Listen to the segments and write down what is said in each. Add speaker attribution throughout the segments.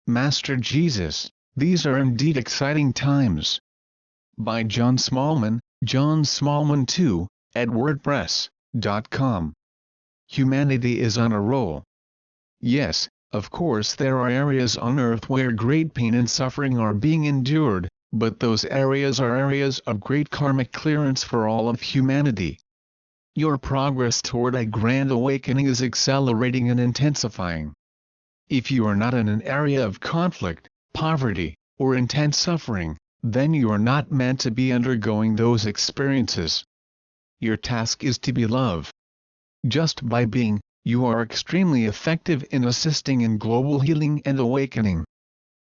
Speaker 1: Master Jesus, these are indeed exciting times. By John Smallman, John Smallman 2, at WordPress.com. Humanity is on a roll. Yes, of course there are areas on earth where great pain and suffering are being endured, but those areas are areas of great karmic clearance for all of humanity. Your progress toward a grand awakening is accelerating and intensifying. If you are not in an area of conflict, poverty, or intense suffering, then you are not meant to be undergoing those experiences. Your task is to be love. Just by being, you are extremely effective in assisting in global healing and awakening.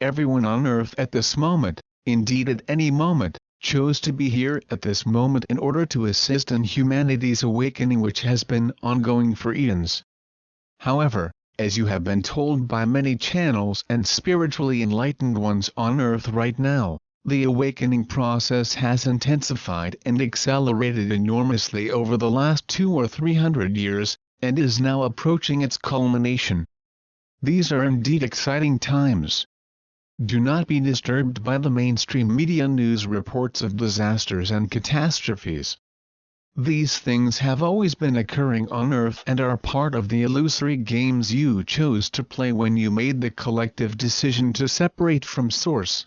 Speaker 1: Everyone on earth at this moment, indeed at any moment, chose to be here at this moment in order to assist in humanity's awakening, which has been ongoing for eons. However, as you have been told by many channels and spiritually enlightened ones on earth right now, the awakening process has intensified and accelerated enormously over the last 200 or 300 years, and is now approaching its culmination. These are indeed exciting times. Do not be disturbed by the mainstream media news reports of disasters and catastrophes. These things have always been occurring on earth and are part of the illusory games you chose to play when you made the collective decision to separate from Source.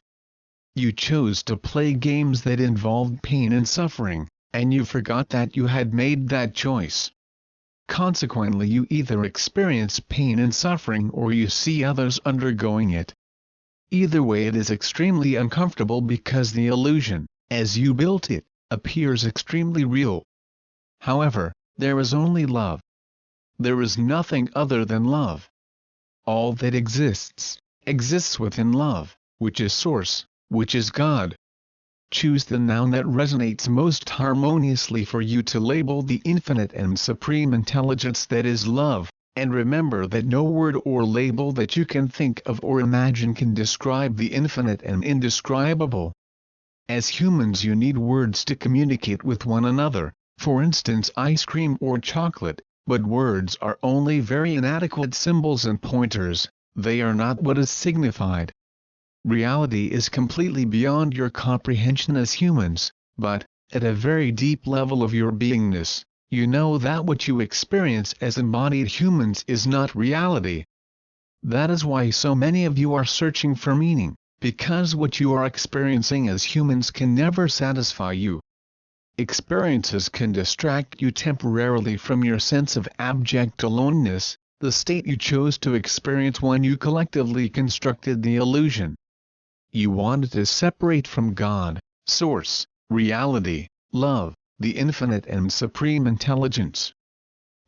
Speaker 1: You chose to play games that involved pain and suffering, and you forgot that you had made that choice. Consequently, you either experience pain and suffering or you see others undergoing it. Either way, it is extremely uncomfortable because the illusion, as you built it, appears extremely real. However, there is only love. There is nothing other than love. All that exists within love, which is Source, which is God. Choose the noun that resonates most harmoniously for you to label the infinite and supreme intelligence that is love, and remember that no word or label that you can think of or imagine can describe the infinite and indescribable. As humans, you need words to communicate with one another, for instance ice cream or chocolate, but words are only very inadequate symbols and pointers, they are not what is signified. Reality is completely beyond your comprehension as humans, but, at a very deep level of your beingness, you know that what you experience as embodied humans is not reality. That is why so many of you are searching for meaning, because what you are experiencing as humans can never satisfy you. Experiences can distract you temporarily from your sense of abject aloneness, the state you chose to experience when you collectively constructed the illusion. You wanted to separate from God, Source, reality, love, the infinite and supreme intelligence.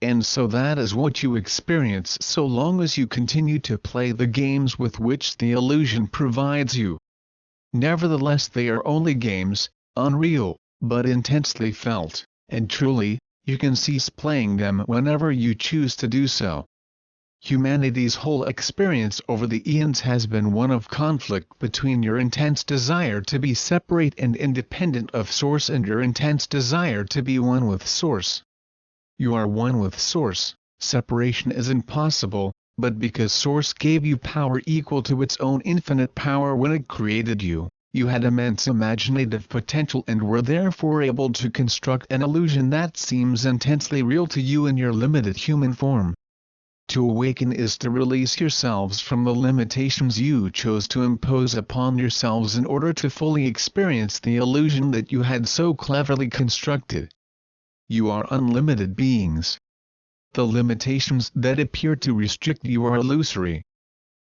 Speaker 1: And so that is what you experience so long as you continue to play the games with which the illusion provides you. Nevertheless, they are only games, unreal, but intensely felt, and truly, you can cease playing them whenever you choose to do so. Humanity's whole experience over the eons has been one of conflict between your intense desire to be separate and independent of Source and your intense desire to be one with Source. You are one with Source, separation is impossible, but because Source gave you power equal to its own infinite power when it created you, you had immense imaginative potential and were therefore able to construct an illusion that seems intensely real to you in your limited human form. To awaken is to release yourselves from the limitations you chose to impose upon yourselves in order to fully experience the illusion that you had so cleverly constructed. You are unlimited beings. The limitations that appear to restrict you are illusory.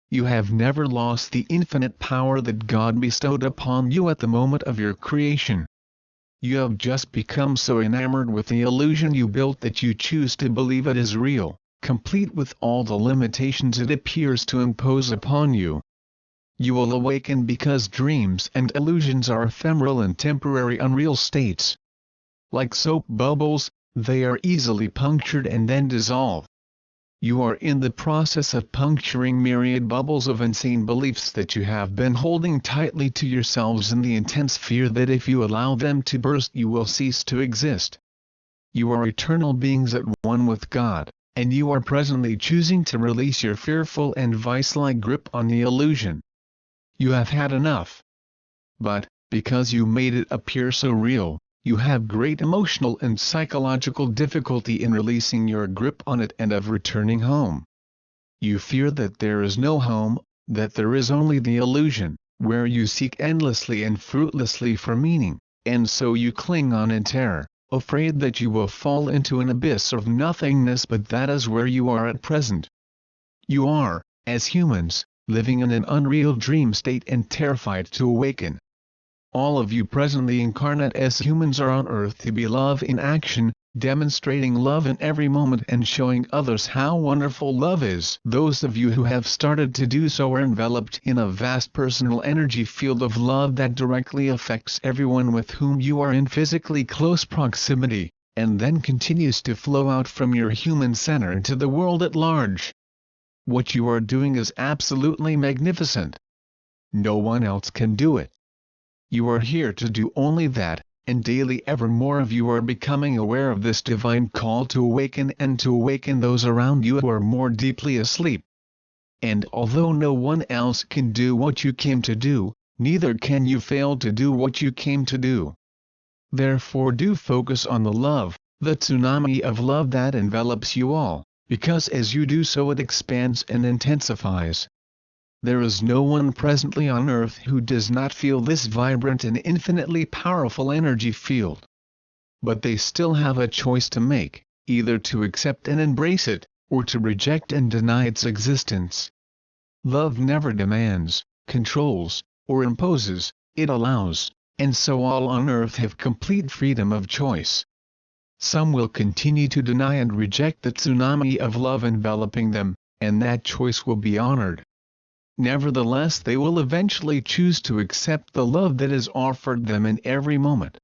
Speaker 1: You have never lost the infinite power that God bestowed upon you at the moment of your creation. You have just become so enamored with the illusion you built that you choose to believe it is real, complete with all the limitations it appears to impose upon you. You will awaken because dreams and illusions are ephemeral and temporary unreal states. Like soap bubbles, they are easily punctured and then dissolve. You are in the process of puncturing myriad bubbles of insane beliefs that you have been holding tightly to yourselves in the intense fear that if you allow them to burst you will cease to exist. You are eternal beings at one with God, and you are presently choosing to release your fearful and vice-like grip on the illusion. You have had enough. But, because you made it appear so real, you have great emotional and psychological difficulty in releasing your grip on it and of returning home. You fear that there is no home, that there is only the illusion, where you seek endlessly and fruitlessly for meaning, and so you cling on in terror, afraid that you will fall into an abyss of nothingness, but that is where you are at present. You are, as humans, living in an unreal dream state and terrified to awaken. All of you presently incarnate as humans are on earth to be love in action, demonstrating love in every moment and showing others how wonderful love is. Those of you who have started to do so are enveloped in a vast personal energy field of love that directly affects everyone with whom you are in physically close proximity, and then continues to flow out from your human center into the world at large. What you are doing is absolutely magnificent. No one else can do it. You are here to do only that, and daily ever more of you are becoming aware of this divine call to awaken and to awaken those around you who are more deeply asleep. And although no one else can do what you came to do, neither can you fail to do what you came to do. Therefore do focus on the love, the tsunami of love that envelops you all, because as you do so it expands and intensifies. There is no one presently on earth who does not feel this vibrant and infinitely powerful energy field. But they still have a choice to make, either to accept and embrace it, or to reject and deny its existence. Love never demands, controls, or imposes, it allows, and so all on earth have complete freedom of choice. Some will continue to deny and reject the tsunami of love enveloping them, and that choice will be honored. Nevertheless, they will eventually choose to accept the love that is offered them in every moment.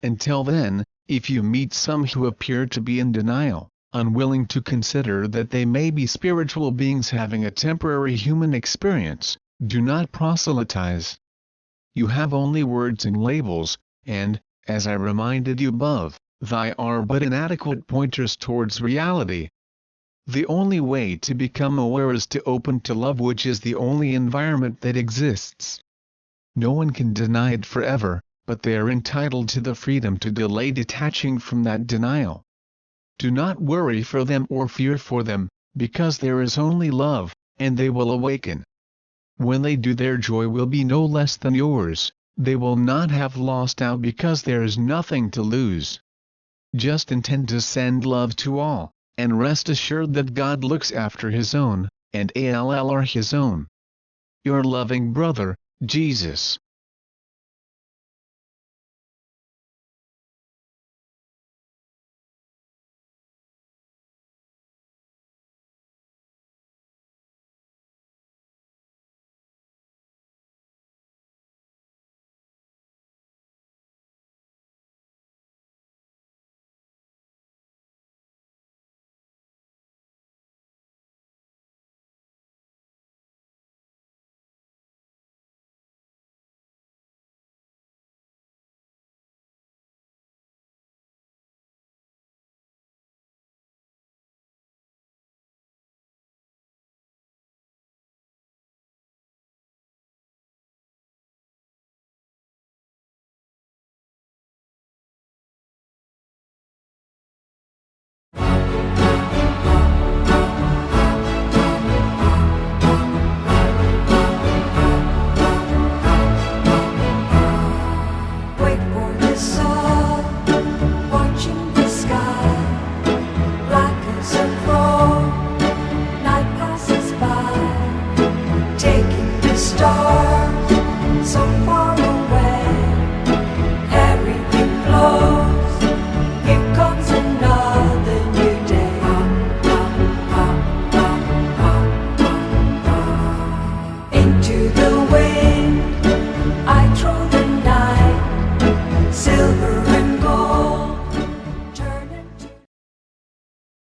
Speaker 1: Until then, if you meet some who appear to be in denial, unwilling to consider that they may be spiritual beings having a temporary human experience, do not proselytize. You have only words and labels, and, as I reminded you above, they are but inadequate pointers towards reality. The only way to become aware is to open to love, which is the only environment that exists. No one can deny it forever, but they are entitled to the freedom to delay detaching from that denial. Do not worry for them or fear for them, because there is only love, and they will awaken. When they do, their joy will be no less than yours. They will not have lost out because there is nothing to lose. Just intend to send love to all, and rest assured that God looks after His own, and all are His own. Your loving brother, Jesus.